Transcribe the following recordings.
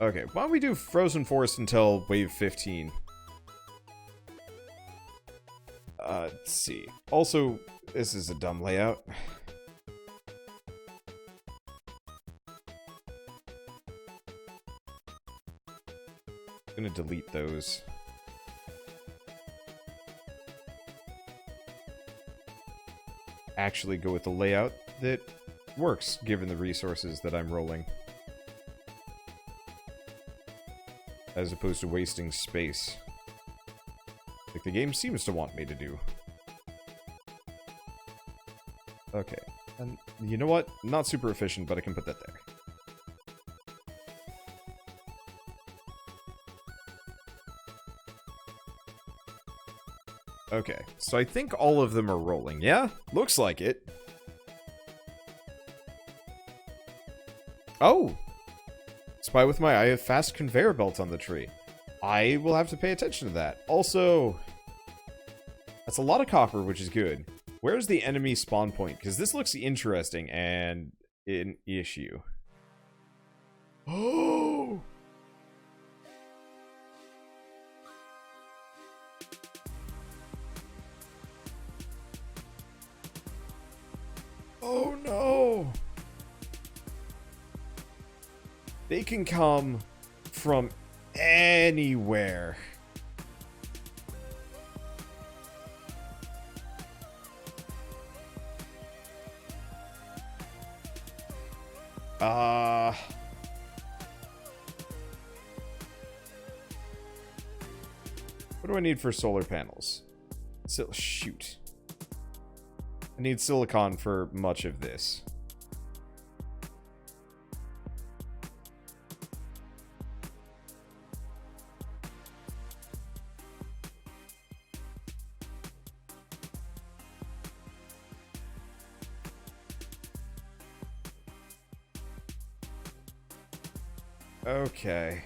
Okay, why don't we do Frozen Forest until wave 15? Let's see. Also, this is a dumb layout. I'm gonna delete those. Actually go with the layout that works, given the resources that I'm rolling. As opposed to wasting space. Like the game seems to want me to do. Okay. And you know what? Not super efficient, but I can put that there. Okay, so I think all of them are rolling, yeah? Looks like it. Oh! Spy with my eye, a fast conveyor belt on the tree. I will have to pay attention to that. Also, that's a lot of copper, which is good. Where's the enemy spawn point? Because this looks interesting and an issue. Oh! Oh no! They can come from anywhere. What do I need for solar panels? So, shoot. I need silicon for much of this. Okay.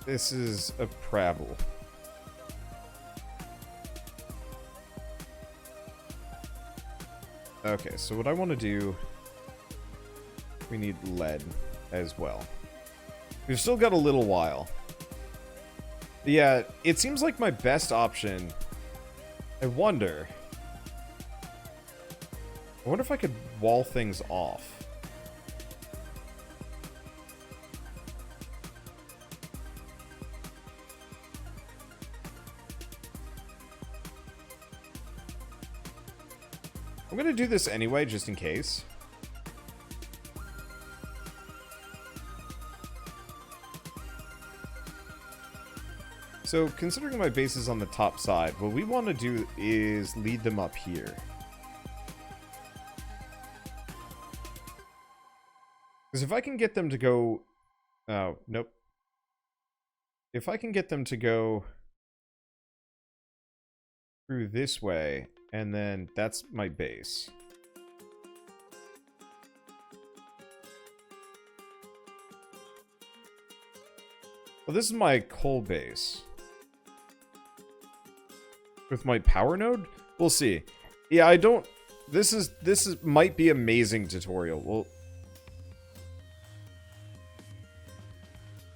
This is a Prabble. Okay, so what I want to do... We need lead as well. We've still got a little while. Yeah, it seems like my best option... I wonder if I could wall things off. I'm gonna do this anyway, just in case. So, considering my base is on the top side, what we want to do is lead them up here. Because if I can get them to go... Oh, nope. If I can get them to go through this way, and then that's my base. Well, this is my coal base. With my power node? We'll see. Yeah, I don't... This might be amazing tutorial.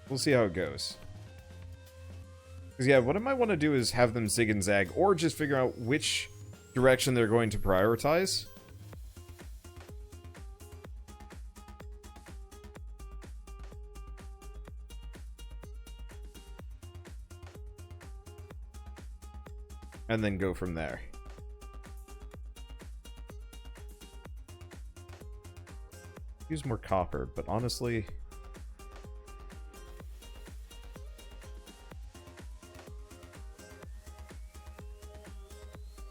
We'll see how it goes. Because, yeah, what I might want to do is have them zig and zag, or just figure out which direction they're going to prioritize. And then go from there. Use more copper, but honestly...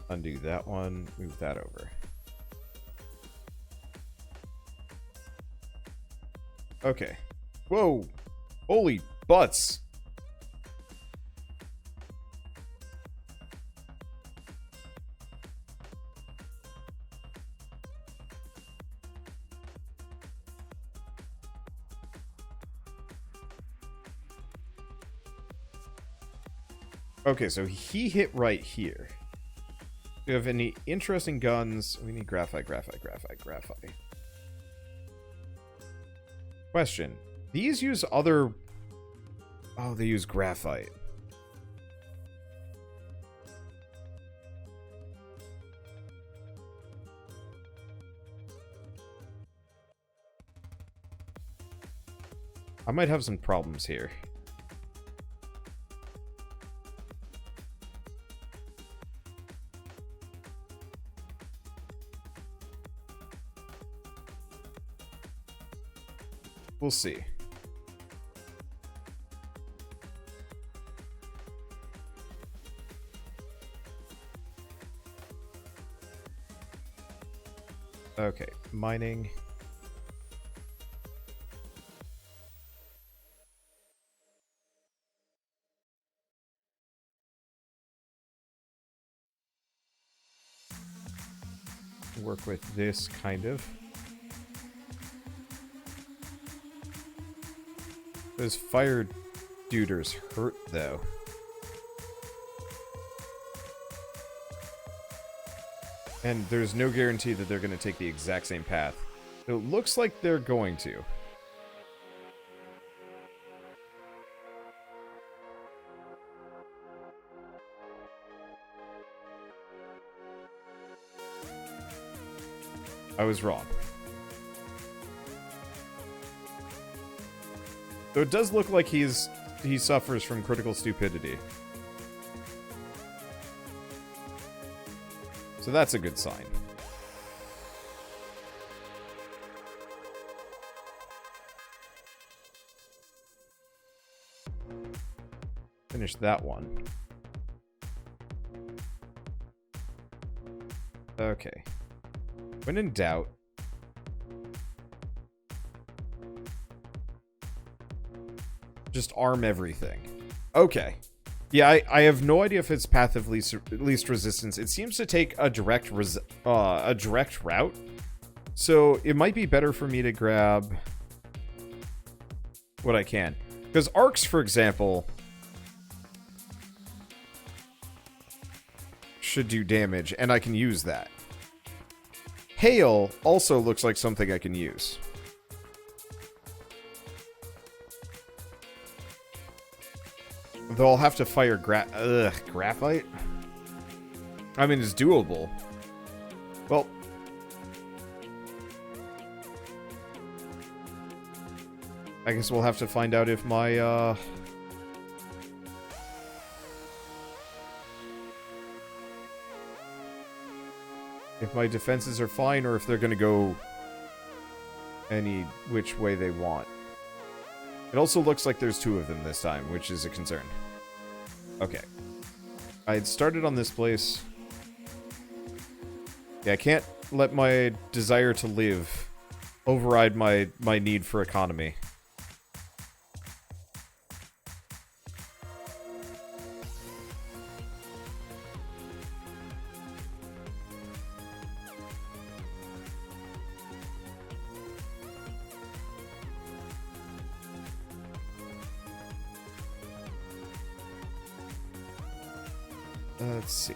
Undo that one, move that over. Okay. Whoa! Holy butts! Okay, so he hit right here. Do you have any interesting guns? We need graphite, graphite, graphite, graphite. Question. These use other... Oh, they use graphite. I might have some problems here. We'll see. Okay, mining. Work with this, kind of. Those fire duders hurt, though. And there's no guarantee that they're going to take the exact same path. It looks like they're going to. I was wrong. Though it does look like he suffers from critical stupidity. So that's a good sign. Finish that one. Okay. When in doubt, just arm everything. Okay. Yeah, I have no idea if it's path of least resistance. It seems to take a direct route. So it might be better for me to grab what I can. Because arcs, for example, should do damage, and I can use that. Hail also looks like something I can use. Though I'll have to fire graphite? I mean, it's doable. Well... I guess we'll have to find out if my, if my defenses are fine, or if they're gonna go any which way they want. It also looks like there's two of them this time, which is a concern. Okay. I had started on this place. Yeah, I can't let my desire to live override my need for economy. Let's see.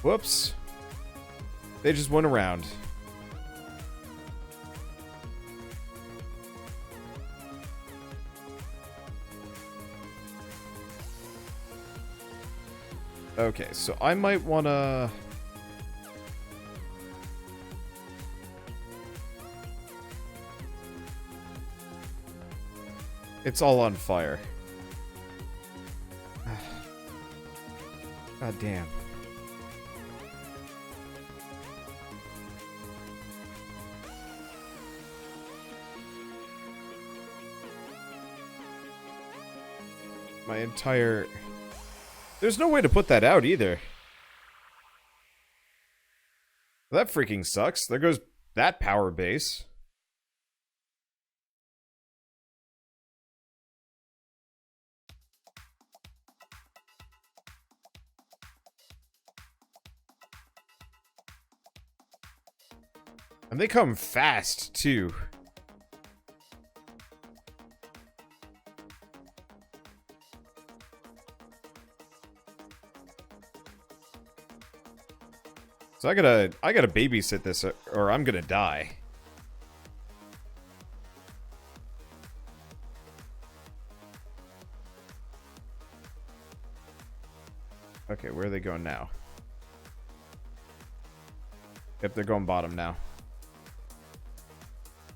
Whoops. They just went around. Okay, so I might wanna... It's all on fire. God damn. My entire... There's no way to put that out either. That freaking sucks. There goes that power base. And they come fast, too. So I gotta babysit this or I'm gonna die. Okay, where are they going now? Yep, they're going bottom now.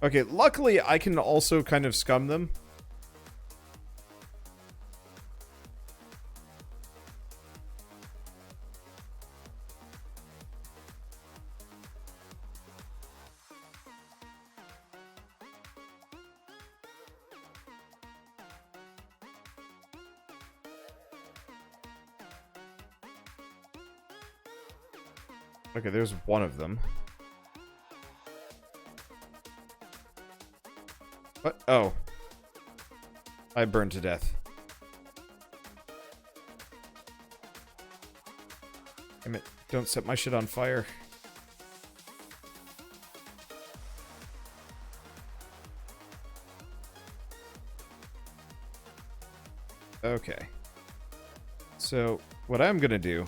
Okay, luckily I can also kind of scum them. Okay, there's one of them. What? Oh. I burned to death. Damn it. Don't set my shit on fire. Okay. So, what I'm gonna do...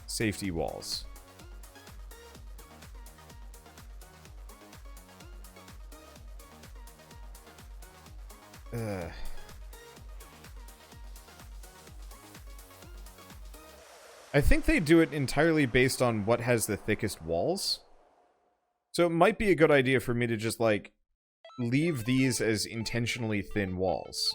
Safety walls. I think they do it entirely based on what has the thickest walls. So it might be a good idea for me to just, like, leave these as intentionally thin walls.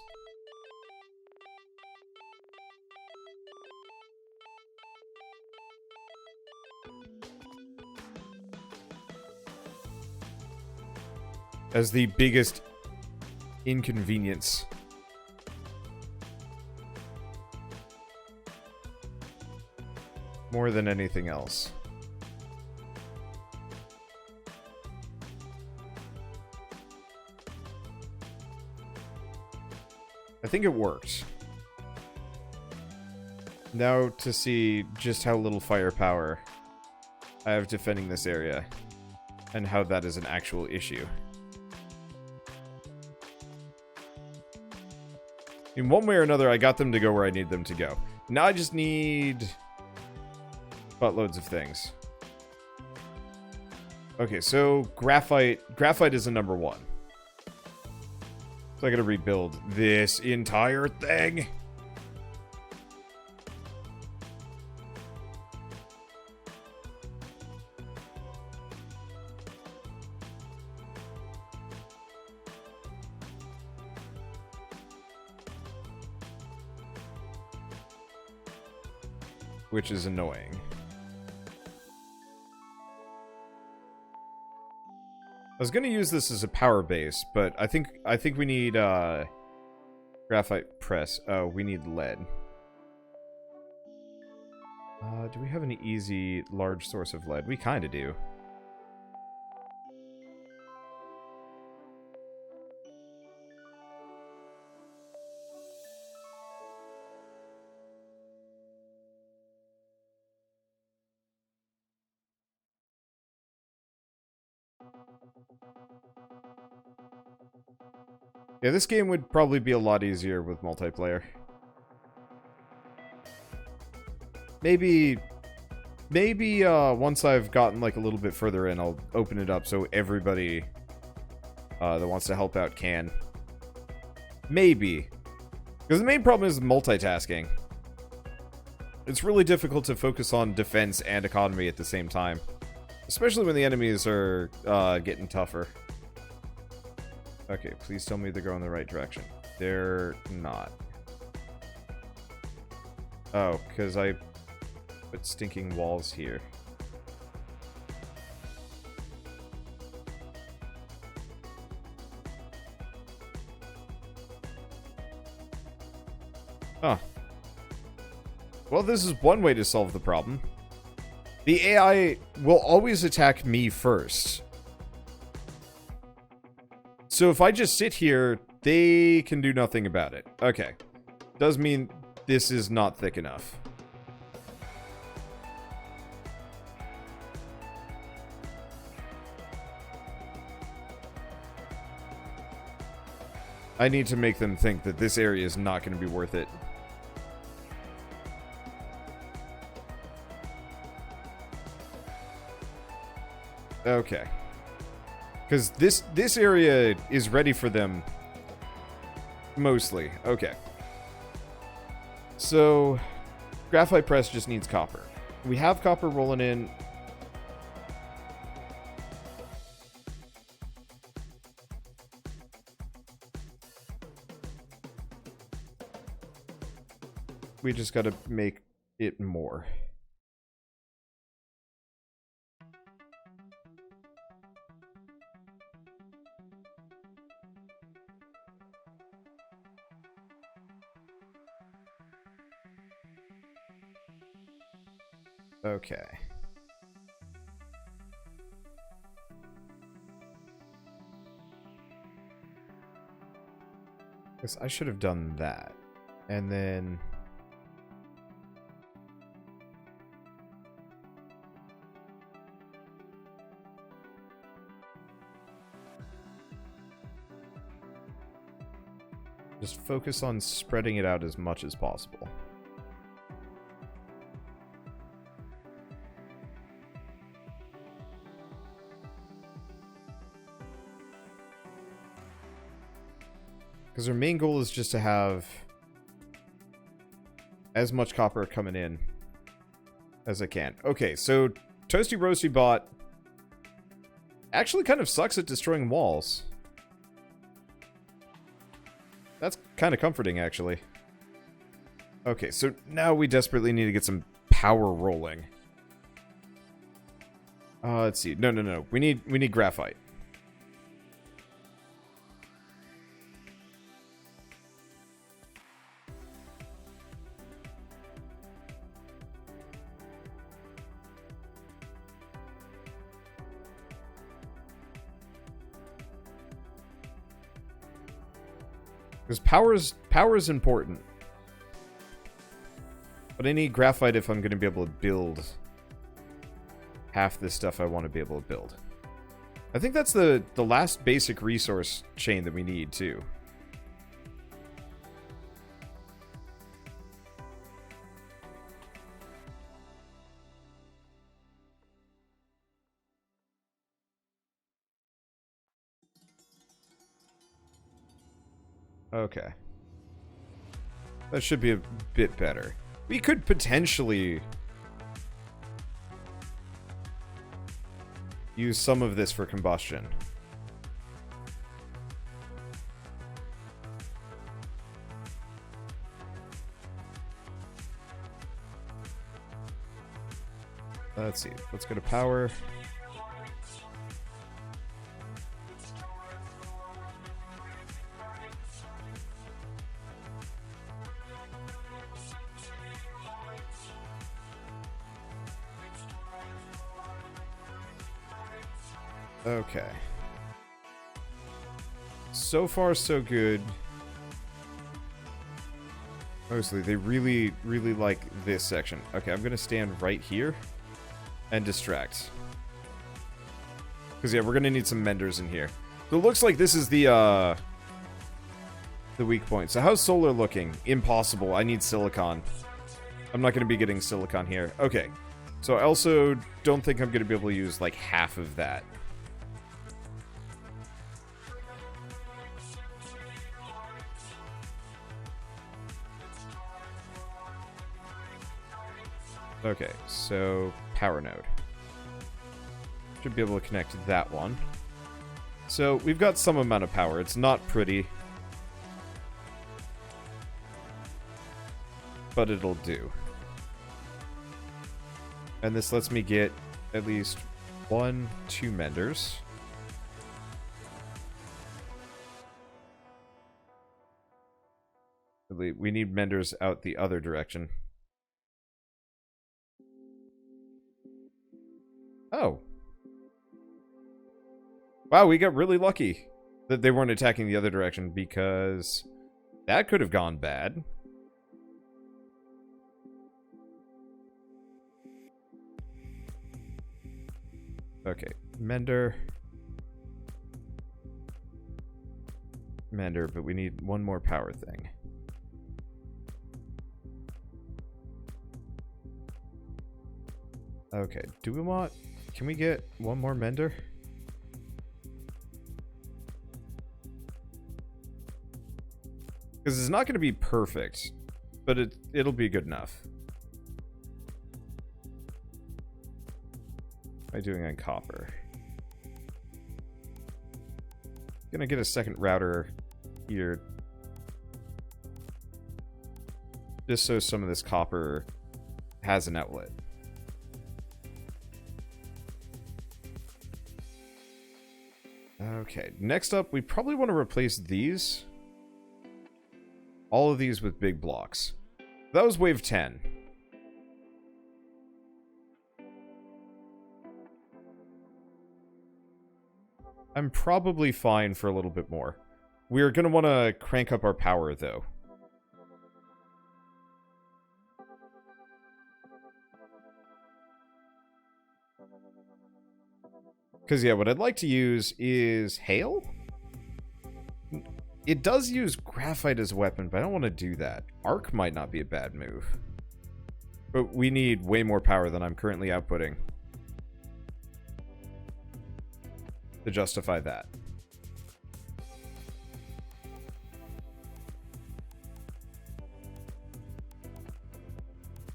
As the biggest inconvenience. More than anything else. I think it worked. Now to see just how little firepower I have defending this area, and how that is an actual issue. In one way or another, I got them to go where I need them to go. Now I just need buttloads of things. Okay, so graphite. Graphite is a number one. So I gotta rebuild this entire thing. Which is annoying. I was gonna use this as a power base, but I think we need graphite press. Oh, we need lead. Do we have any easy large source of lead? We kinda do. Yeah, this game would probably be a lot easier with multiplayer. Maybe once I've gotten like a little bit further in, I'll open it up so everybody that wants to help out can. Maybe. Because the main problem is multitasking. It's really difficult to focus on defense and economy at the same time. Especially when the enemies are getting tougher. Okay, please tell me they're going the right direction. They're not. Oh, because I put stinking walls here. Huh. Well, this is one way to solve the problem. The AI will always attack me first. So if I just sit here, they can do nothing about it. Okay. Does mean this is not thick enough. I need to make them think that this area is not going to be worth it. Okay. Because this area is ready for them. Mostly. Okay. So, graphite press just needs copper. We have copper rolling in. We just gotta make it more. Okay. Guess I should have done that. And then... just focus on spreading it out as much as possible. Because our main goal is just to have as much copper coming in as I can. Okay, so Toasty Roasty Bot actually kind of sucks at destroying walls. That's kind of comforting, actually. Okay, so now we desperately need to get some power rolling. Let's see. No. We need graphite. Because power is important. But I need graphite if I'm going to be able to build half the stuff I want to be able to build. I think that's the last basic resource chain that we need, too. Okay. That should be a bit better. We could potentially use some of this for combustion. Let's see. Let's go to power. Okay. So far, so good. Mostly, they really, really like this section. Okay, I'm going to stand right here and distract. Because, yeah, we're going to need some menders in here. So it looks like this is the weak point. So how's solar looking? Impossible. I need silicon. I'm not going to be getting silicon here. Okay. So I also don't think I'm going to be able to use, like, half of that. Okay, so power node. Should be able to connect that one. So we've got some amount of power. It's not pretty, but it'll do. And this lets me get at least 1, 2 menders. We need menders out the other direction. Oh. Wow, we got really lucky that they weren't attacking the other direction, because that could have gone bad. Okay, mender. mender, but we need one more power thing. Okay, do we want... Can we get one more mender? Because it's not going to be perfect, but it'll be good enough. What am I doing on copper? Gonna get a second router here. Just so some of this copper has an outlet. Okay, next up, we probably want to replace these. All of these with big blocks. That was wave 10. I'm probably fine for a little bit more. We're going to want to crank up our power, though. Because, yeah, what I'd like to use is hail? It does use graphite as a weapon, but I don't want to do that. Arc might not be a bad move. But we need way more power than I'm currently outputting to justify that.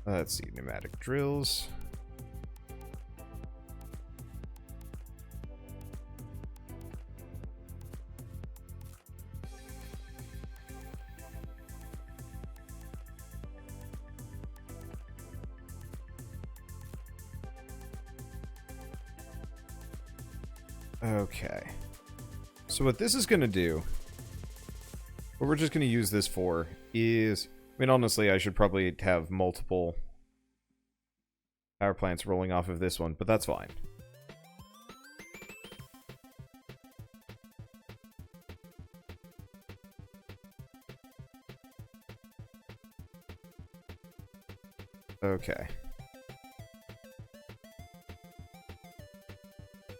Let's see, pneumatic drills. Okay. So what this is going to do, what we're just going to use this for is, I mean, honestly, I should probably have multiple power plants rolling off of this one, but that's fine. Okay.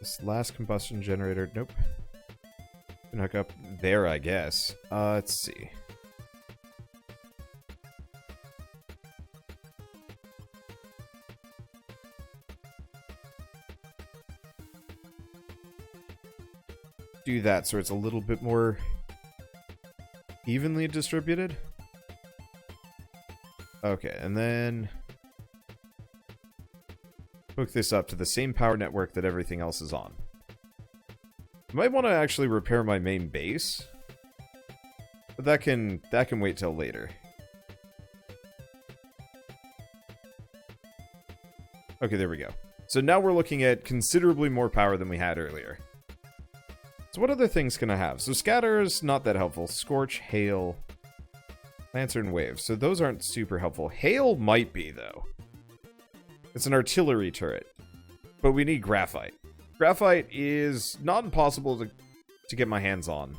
This last combustion generator, nope. Can hook up there, I guess. Let's see. Do that so it's a little bit more evenly distributed. Okay, and then hook this up to the same power network that everything else is on. I might want to actually repair my main base, but that can wait till later. Okay, there we go. So now we're looking at considerably more power than we had earlier. So what other things can I have? So scatter is not that helpful. Scorch, hail, lancer, and wave. So those aren't super helpful. Hail might be, though. It's an artillery turret, but we need graphite. Graphite is not impossible to get my hands on.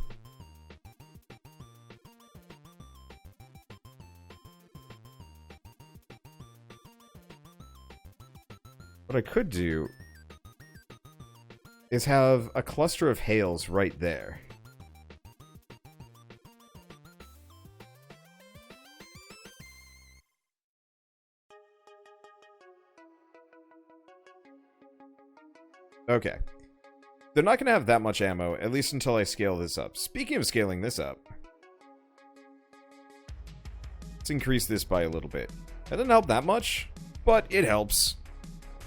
What I could do is have a cluster of hails right there. Okay. They're not going to have that much ammo, at least until I scale this up. Speaking of scaling this up, let's increase this by a little bit. That didn't help that much, but it helps.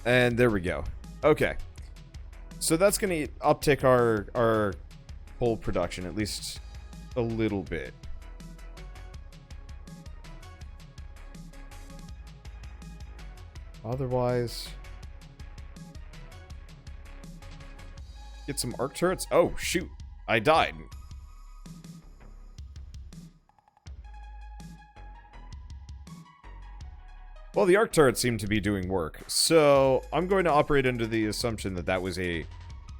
And there we go. Okay. So that's going to uptick our whole production, at least a little bit. Otherwise, get some arc turrets. Oh, shoot. I died. Well, the arc turrets seem to be doing work, so I'm going to operate under the assumption that that was a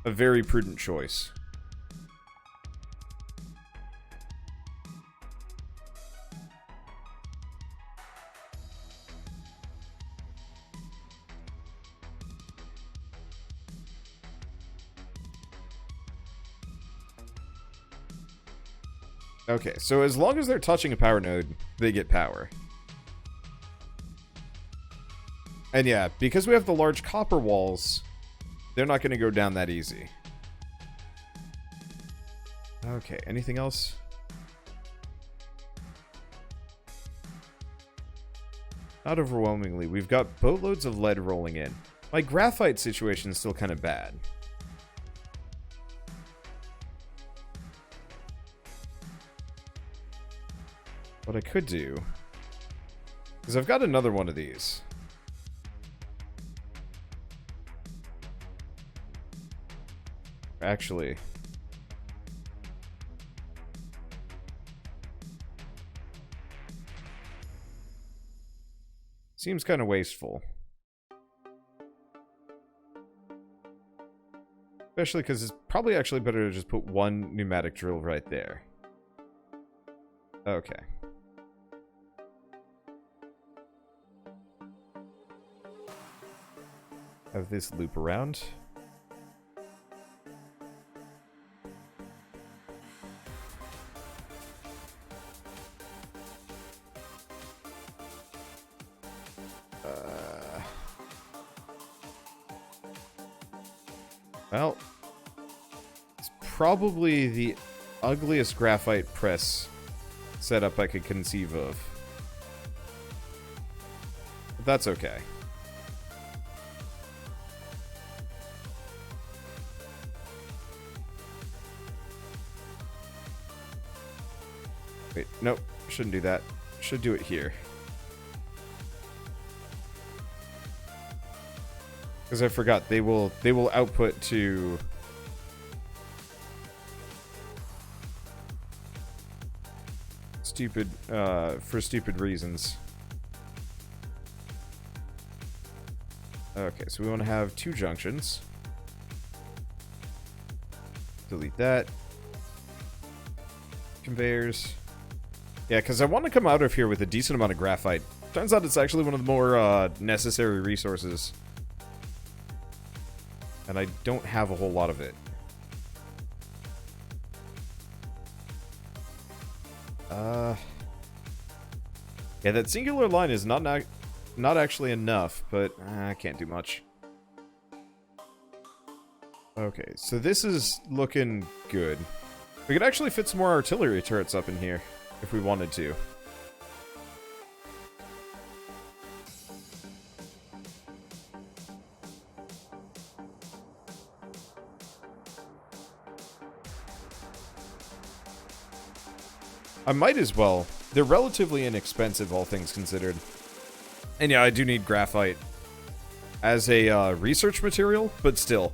very prudent choice. Okay, so as long as they're touching a power node, they get power. And yeah, because we have the large copper walls, they're not going to go down that easy. Okay, anything else? Not overwhelmingly. We've got boatloads of lead rolling in. My graphite situation is still kind of bad. What I could do is I've got another one of these. Actually, seems kind of wasteful. Especially because it's probably actually better to just put one pneumatic drill right there. Okay. Have this loop around. Well, it's probably the ugliest graphite press setup I could conceive of. But that's okay. Wait, nope, shouldn't do that. Should do it here. Because I forgot, they will output to stupid for stupid reasons. Okay, so we want to have 2 junctions. Delete that. Conveyors. Yeah, because I want to come out of here with a decent amount of graphite. Turns out it's actually one of the more necessary resources. And I don't have a whole lot of it. Yeah, that singular line is not actually enough, but I can't do much. Okay, so this is looking good. We could actually fit some more artillery turrets up in here, if we wanted to. I might as well. They're relatively inexpensive, all things considered. And yeah, I do need graphite as a research material, but still.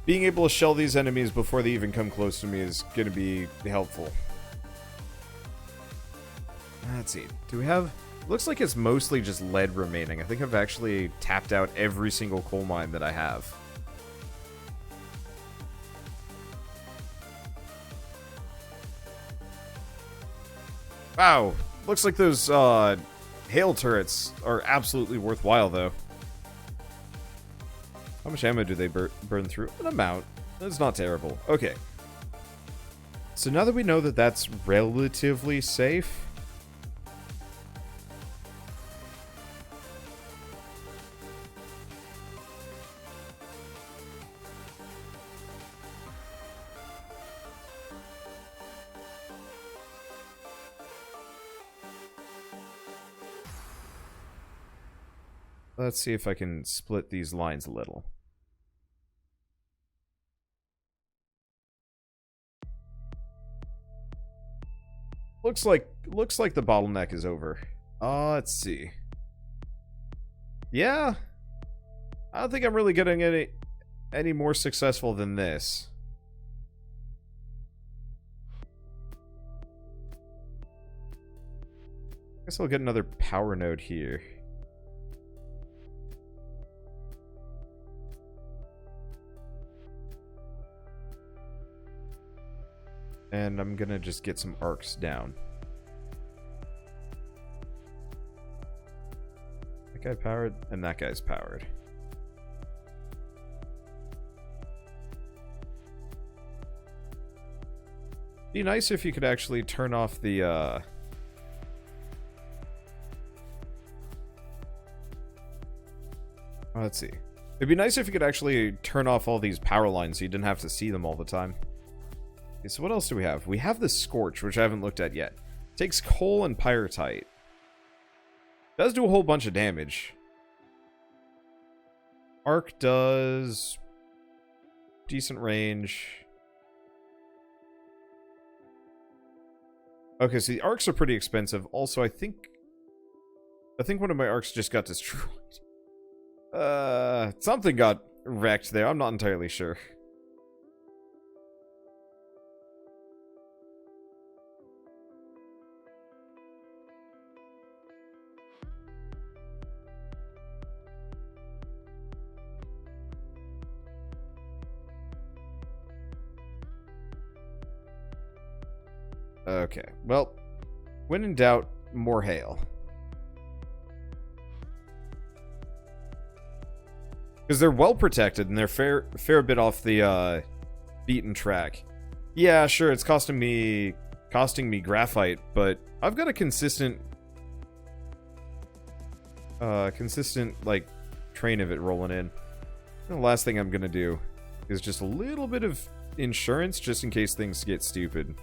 Being able to shell these enemies before they even come close to me is going to be helpful. Let's see. Do we have... Looks like it's mostly just lead remaining. I think I've actually tapped out every single coal mine that I have. Wow, looks like those hail turrets are absolutely worthwhile, though. How much ammo do they burn through? An amount. That's not terrible. Okay. So now that we know that that's relatively safe... Let's see if I can split these lines a little. Looks like the bottleneck is over. Let's see. Yeah. I don't think I'm really getting any more successful than this. Guess I'll get another power node here. And I'm gonna just get some arcs down. That guy powered, and that guy's powered. Be nice if you could actually turn off the, let's see. It'd be nice if you could actually turn off all these power lines so you didn't have to see them all the time. Okay, so what else do we have? We have the Scorch, which I haven't looked at yet. Takes coal and pyrite. Does do a whole bunch of damage. Arc does decent range. Okay, so the arcs are pretty expensive. Also, I think one of my arcs just got destroyed. Something got wrecked there. I'm not entirely sure. Okay, well, when in doubt, more hail. Because they're well protected and they're fair bit off the beaten track. Yeah, sure, it's costing me graphite, but I've got a consistent like train of it rolling in. And the last thing I'm gonna do is just a little bit of insurance just in case things get stupid.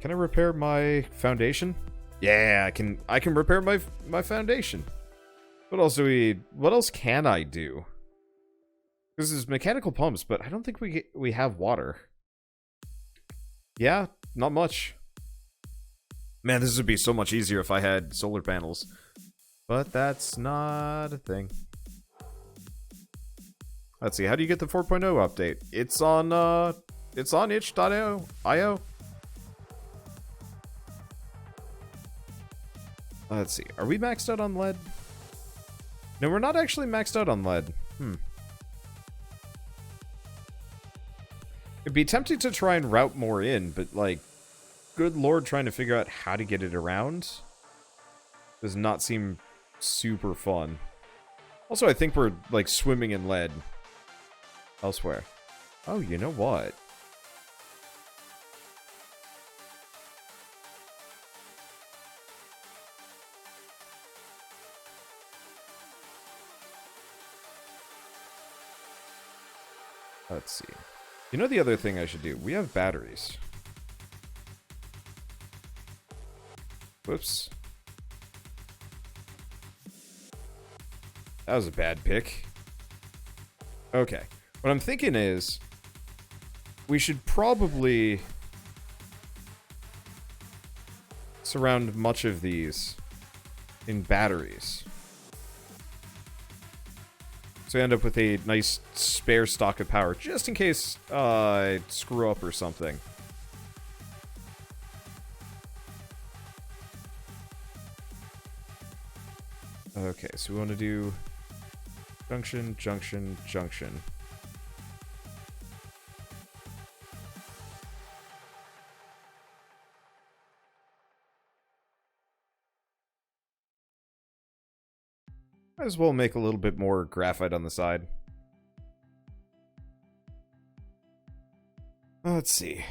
Can I repair my foundation? Yeah, I can repair my foundation. What else can I do? This is mechanical pumps, but I don't think we have water. Yeah, not much. Man, this would be so much easier if I had solar panels. But that's not a thing. Let's see, how do you get the 4.0 update? It's on itch.io. Let's see. Are we maxed out on lead? No, we're not actually maxed out on lead. It'd be tempting to try and route more in, but, like, good lord, trying to figure out how to get it around does not seem super fun. Also, I think we're, like, swimming in lead elsewhere. Oh, you know what? Let's see. You know the other thing I should do? We have batteries. Whoops. That was a bad pick. Okay. What I'm thinking is we should probably surround much of these in batteries. So I end up with a nice spare stock of power, just in case I screw up or something. Okay, so we want to do junction, junction, junction. Might as well make a little bit more graphite on the side. Let's see.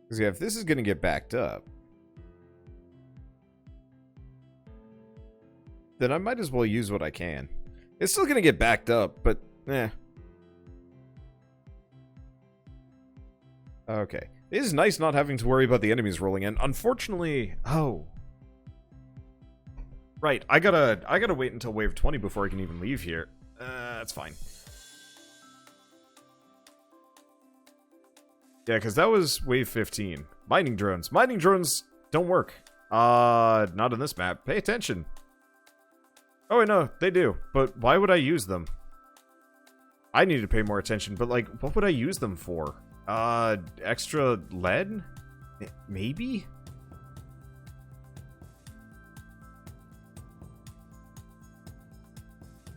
Because yeah, if this is going to get backed up, then I might as well use what I can. It's still going to get backed up, but eh. Okay. It is nice not having to worry about the enemies rolling in. Unfortunately... Oh. Right, I gotta wait until wave 20 before I can even leave here. That's fine. Yeah, because that was wave 15. Mining drones. Mining drones don't work. Not on this map. Pay attention. Oh, wait, no, they do. But why would I use them? I need to pay more attention, but, like, what would I use them for? Extra lead? Maybe?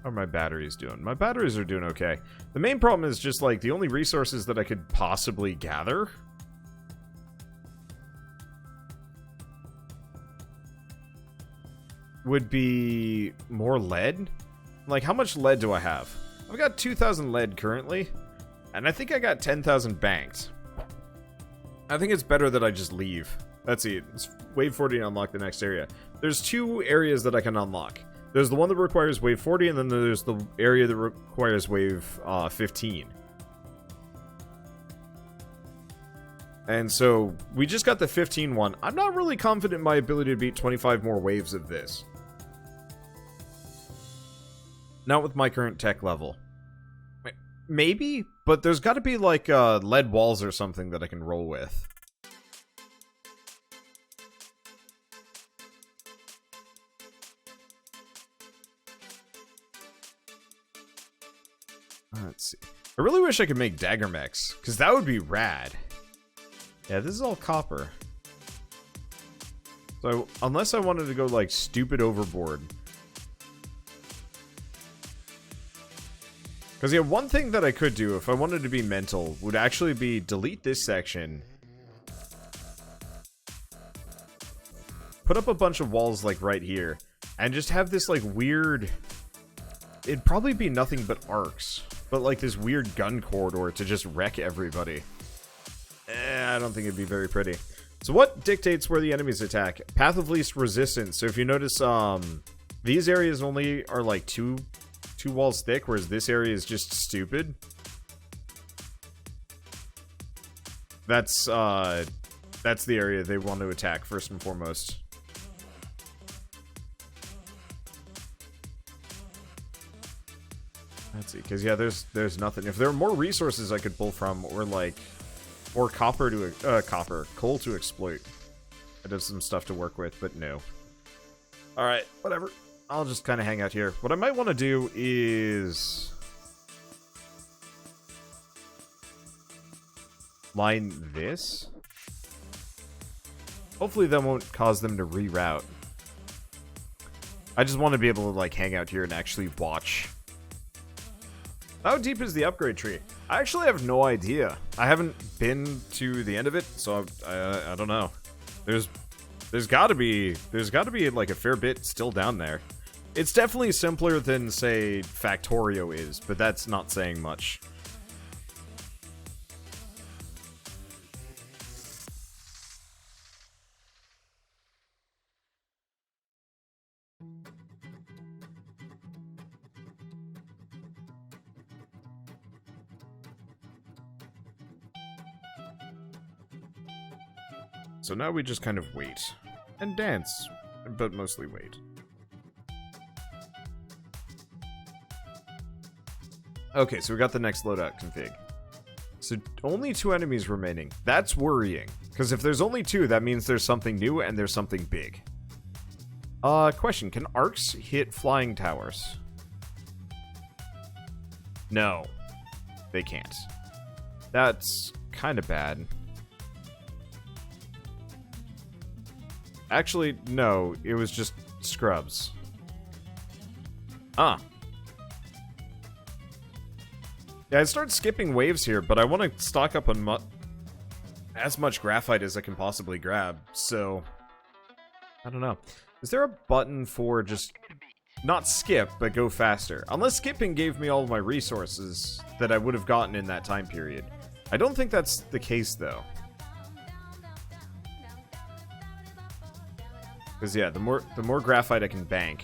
How are my batteries doing? My batteries are doing okay. The main problem is just, like, the only resources that I could possibly gather would be more lead. Like, how much lead do I have? I've got 2,000 lead currently, and I think I got 10,000 banked. I think it's better that I just leave. Let's see. It's wave 40 to unlock the next area. There's 2 areas that I can unlock. There's the one that requires wave 40, and then there's the area that requires wave 15. And so, we just got the 15 one. I'm not really confident in my ability to beat 25 more waves of this. Not with my current tech level. Maybe, but there's got to be like lead walls or something that I can roll with. Let's see. I really wish I could make dagger mechs, because that would be rad. Yeah, this is all copper. So, unless I wanted to go, like, stupid overboard. Because, yeah, one thing that I could do, if I wanted to be mental, would actually be delete this section. Put up a bunch of walls, like, right here. And just have this, like, weird... It'd probably be nothing but arcs. But, like, this weird gun corridor to just wreck everybody. I don't think it'd be very pretty. So what dictates where the enemies attack? Path of least resistance. So if you notice, these areas only are like two walls thick, whereas this area is just stupid. That's the area they want to attack first and foremost. Let's see, because yeah, there's nothing. If there are more resources I could pull from, or like... Or coal to exploit. I have some stuff to work with, but no. Alright, whatever. I'll just kind of hang out here. What I might want to do is... line this? Hopefully that won't cause them to reroute. I just want to be able to, like, hang out here and actually watch. How deep is the upgrade tree? I actually have no idea. I haven't been to the end of it, so I don't know. There's gotta be like a fair bit still down there. It's definitely simpler than, say, Factorio is, but that's not saying much. So now we just kind of wait. And dance. But mostly wait. Okay, so we got the next loadout config. So only 2 enemies remaining. That's worrying. Because if there's only 2, that means there's something new and there's something big. Question. Can arcs hit flying towers? No. They can't. That's kind of bad. Actually, no. It was just scrubs. Ah. Yeah, I started skipping waves here, but I want to stock up on as much graphite as I can possibly grab, so... I don't know. Is there a button for just... not skip, but go faster? Unless skipping gave me all of my resources that I would have gotten in that time period. I don't think that's the case, though. Because, yeah, the more graphite I can bank,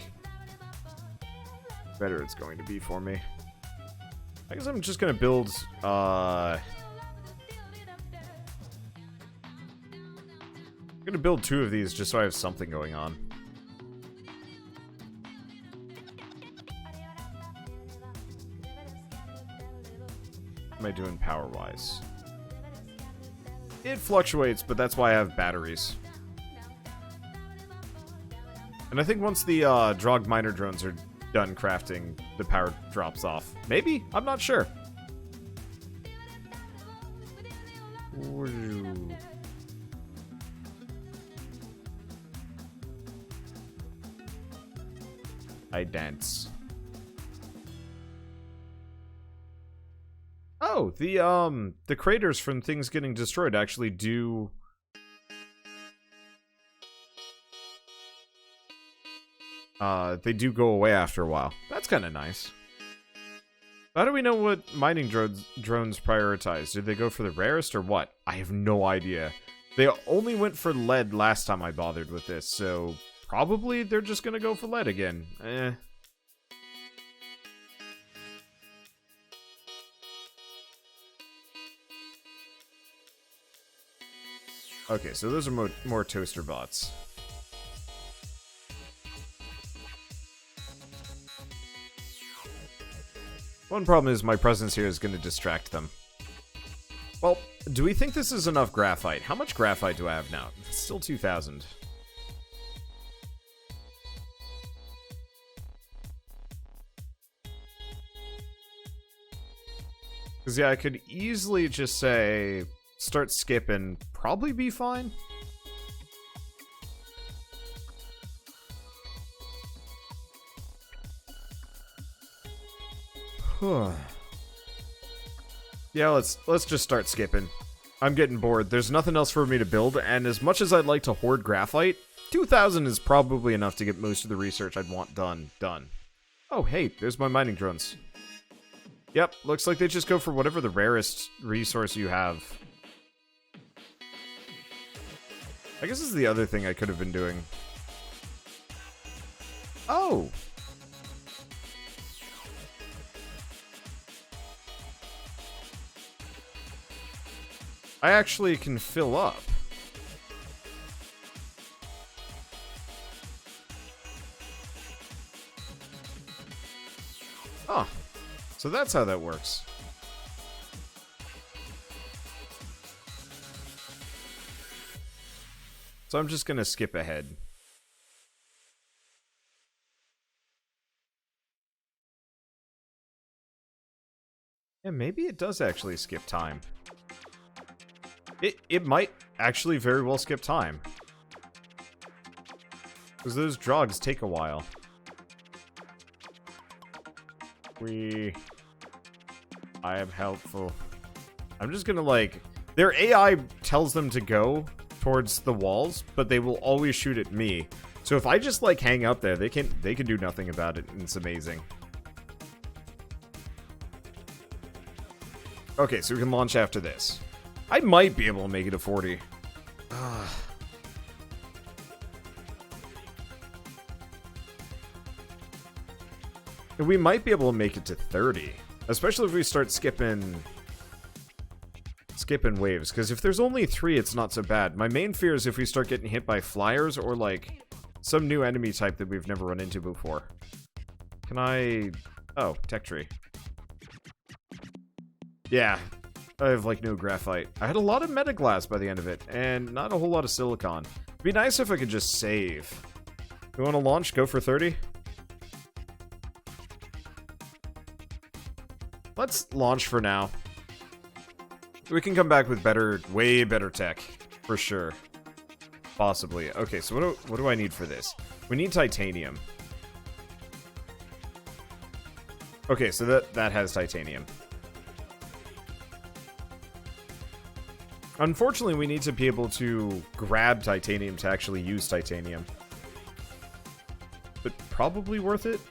the better it's going to be for me. I guess I'm just going to build, I'm going to build 2 of these just so I have something going on. What am I doing power-wise? It fluctuates, but that's why I have batteries. And I think once the Drog Miner drones are done crafting, the power drops off. Maybe? I'm not sure. I dance. Oh, the craters from things getting destroyed actually do... they do go away after a while. That's kind of nice. How do we know what mining drones prioritize? Did they go for the rarest or what? I have no idea. They only went for lead last time I bothered with this, so probably they're just gonna go for lead again. Okay, so those are more toaster bots. One problem is my presence here is going to distract them. Well, do we think this is enough graphite? How much graphite do I have now? It's still 2,000. Because, yeah, I could easily just say, start skipping, probably be fine. Yeah, let's just start skipping. I'm getting bored. There's nothing else for me to build, and as much as I'd like to hoard graphite, 2,000 is probably enough to get most of the research I'd want done. Oh, hey, there's my mining drones. Yep, looks like they just go for whatever the rarest resource you have. I guess this is the other thing I could have been doing. Oh! I actually can fill up. Oh, so that's how that works. So I'm just gonna skip ahead. Yeah, maybe it does actually skip time. It might actually very well skip time. Because those drogs take a while. I am helpful. I'm just gonna, like... Their AI tells them to go towards the walls, but they will always shoot at me. So if I just, like, hang up there, they can do nothing about it, and it's amazing. Okay, so we can launch after this. I might be able to make it to 40. And we might be able to make it to 30. Especially if we start skipping waves. Because if there's only 3, it's not so bad. My main fear is if we start getting hit by flyers or, like, some new enemy type that we've never run into before. Can I... Oh, tech tree. Yeah. I have, like, no graphite. I had a lot of metaglass by the end of it, and not a whole lot of silicon. It'd be nice if I could just save. You want to launch? Go for 30? Let's launch for now. We can come back with better, way better tech. For sure. Possibly. Okay, so what do I need for this? We need titanium. Okay, so that has titanium. Unfortunately, we need to be able to grab titanium to actually use titanium. But probably worth it?